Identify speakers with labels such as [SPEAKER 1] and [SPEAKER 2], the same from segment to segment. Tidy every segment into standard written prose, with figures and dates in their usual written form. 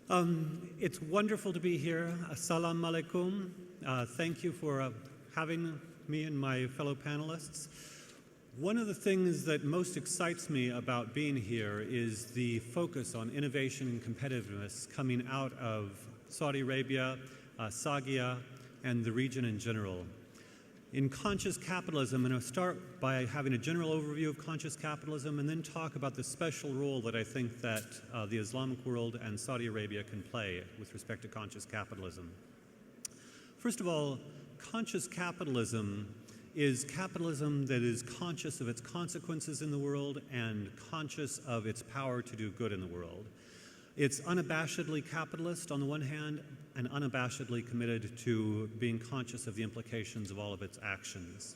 [SPEAKER 1] It's wonderful to be here. Assalamu alaikum. Thank you for having me and my fellow panelists. One of the things that most excites me about being here is the focus on innovation and competitiveness coming out of Saudi Arabia, Sagia, and the region in general. In conscious capitalism, I'm going to start by having a general overview of conscious capitalism and then talk about the special role that I think that the Islamic world and Saudi Arabia can play with respect to conscious capitalism. First of all, conscious capitalism is capitalism that is conscious of its consequences in the world and conscious of its power to do good in the world. It's unabashedly capitalist on the one hand and unabashedly committed to being conscious of the implications of all of its actions.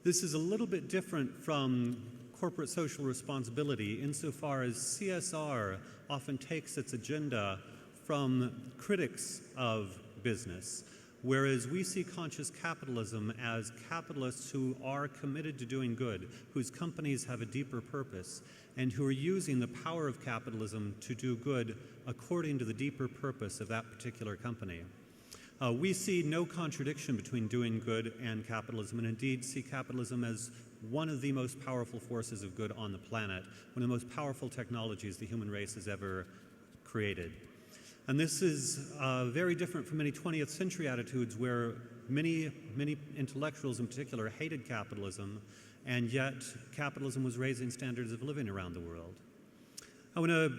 [SPEAKER 1] This is a little bit different from corporate social responsibility insofar as CSR often takes its agenda from critics of business, whereas we see conscious capitalism as capitalists who are committed to doing good, whose companies have a deeper purpose, and who are using the power of capitalism to do good according to the deeper purpose of that particular company. We see no contradiction between doing good and capitalism, and indeed see capitalism as one of the most powerful forces of good on the planet, one of the most powerful technologies the human race has ever created. And this is very different from many 20th century attitudes where many intellectuals in particular hated capitalism, and yet capitalism was raising standards of living around the world. I want to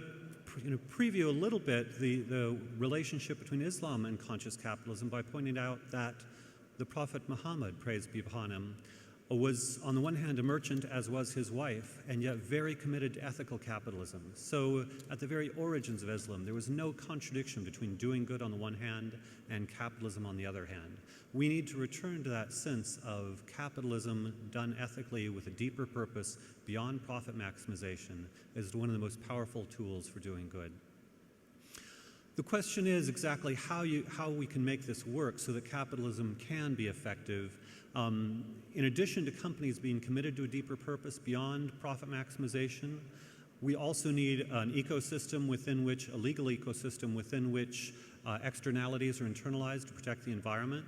[SPEAKER 1] preview a little bit the relationship between Islam and conscious capitalism by pointing out that the Prophet Muhammad, praise be upon him, was on the one hand a merchant, as was his wife, and yet very committed to ethical capitalism. So at the very origins of Islam, there was no contradiction between doing good on the one hand and capitalism on the other hand. We need to return to that sense of capitalism done ethically with a deeper purpose beyond profit maximization as one of the most powerful tools for doing good. The question is exactly how we can make this work so that capitalism can be effective. In addition to companies being committed to a deeper purpose beyond profit maximization, we also need an ecosystem within which, a legal ecosystem within which externalities are internalized to protect the environment.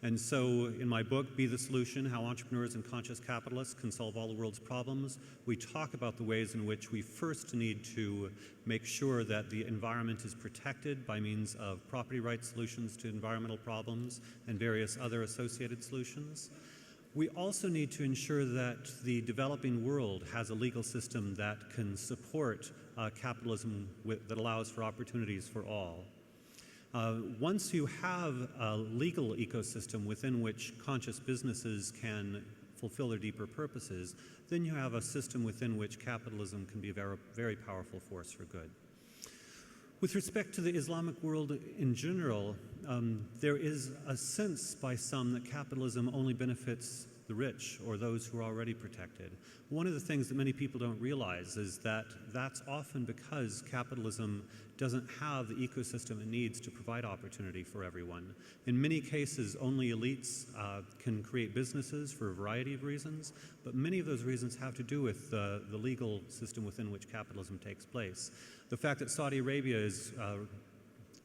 [SPEAKER 1] And so in my book, Be the Solution, How Entrepreneurs and Conscious Capitalists Can Solve All the World's Problems, we talk about the ways in which we first need to make sure that the environment is protected by means of property rights solutions to environmental problems and various other associated solutions. We also need to ensure that the developing world has a legal system that can support capitalism that allows for opportunities for all. Once you have a legal ecosystem within which conscious businesses can fulfill their deeper purposes, then you have a system within which capitalism can be a very, very powerful force for good. With respect to the Islamic world in general, there is a sense by some that capitalism only benefits the rich or those who are already protected. One of the things that many people don't realize is that that's often because capitalism doesn't have the ecosystem it needs to provide opportunity for everyone. In many cases, only elites can create businesses for a variety of reasons, but many of those reasons have to do with the legal system within which capitalism takes place. The fact that Saudi Arabia is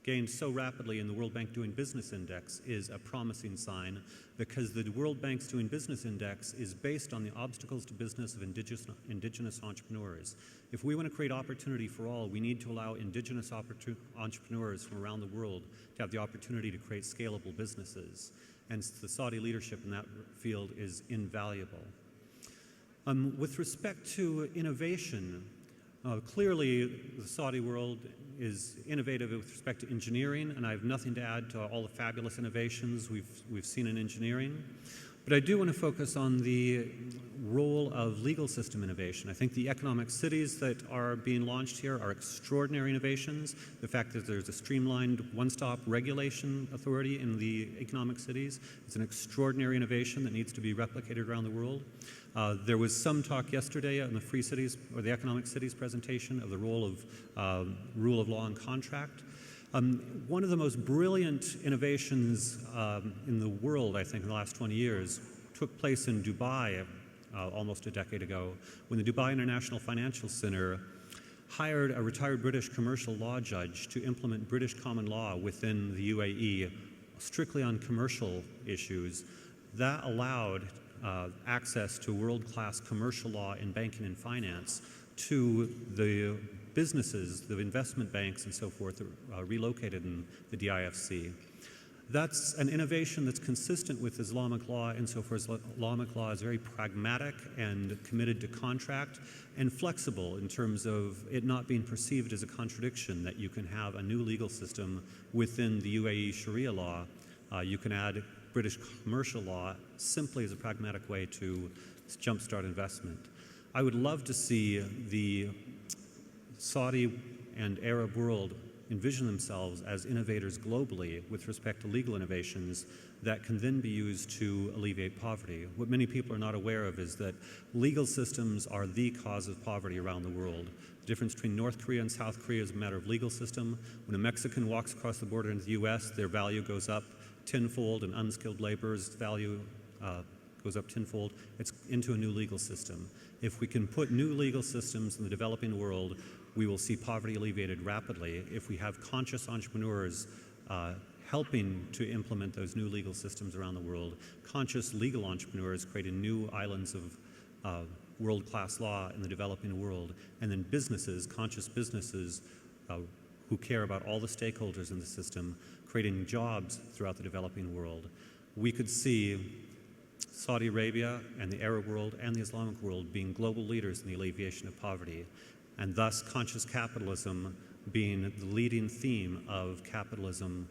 [SPEAKER 1] gained so rapidly in the World Bank Doing Business Index is a promising sign, because the World Bank's Doing Business Index is based on the obstacles to business of indigenous entrepreneurs. If we want to create opportunity for all, we need to allow indigenous entrepreneurs from around the world to have the opportunity to create scalable businesses. And the Saudi leadership in that field is invaluable. With respect to innovation, clearly the Saudi world is innovative with respect to engineering, and I have nothing to add to all the fabulous innovations we've seen in engineering. But I do want to focus on the role of legal system innovation. I think the economic cities that are being launched here are extraordinary innovations. The fact that there's a streamlined one-stop regulation authority in the economic cities is an extraordinary innovation that needs to be replicated around the world. There was some talk yesterday in the Free Cities, or the Economic Cities presentation, of the role of rule of law and contract. One of the most brilliant innovations in the world, I think, in the last 20 years took place in Dubai almost a decade ago, when the Dubai International Financial Center hired a retired British commercial law judge to implement British common law within the UAE strictly on commercial issues. That allowed access to world-class commercial law in banking and finance to the businesses, the investment banks and so forth that relocated in the DIFC. That's an innovation that's consistent with Islamic law insofar as Islamic law is very pragmatic and committed to contract and flexible in terms of it not being perceived as a contradiction that you can have a new legal system within the UAE Sharia law. You can add British commercial law simply as a pragmatic way to jumpstart investment. I would love to see the Saudi and Arab world envision themselves as innovators globally with respect to legal innovations that can then be used to alleviate poverty. What many people are not aware of is that legal systems are the cause of poverty around the world. The difference between North Korea and South Korea is a matter of legal system. When a Mexican walks across the border into the US, their value goes up tenfold, and unskilled labor's value goes up tenfold. It's into a new legal system. If we can put new legal systems in the developing world, we will see poverty alleviated rapidly. If we have conscious entrepreneurs helping to implement those new legal systems around the world, conscious legal entrepreneurs creating new islands of world-class law in the developing world, and then businesses, conscious businesses who care about all the stakeholders in the system, creating jobs throughout the developing world. We could see Saudi Arabia and the Arab world and the Islamic world being global leaders in the alleviation of poverty, and thus conscious capitalism being the leading theme of capitalism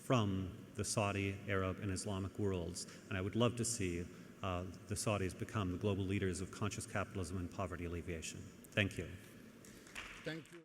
[SPEAKER 1] from the Saudi, Arab, and Islamic worlds. And I would love to see the Saudis become the global leaders of conscious capitalism and poverty alleviation. Thank you.
[SPEAKER 2] Thank you.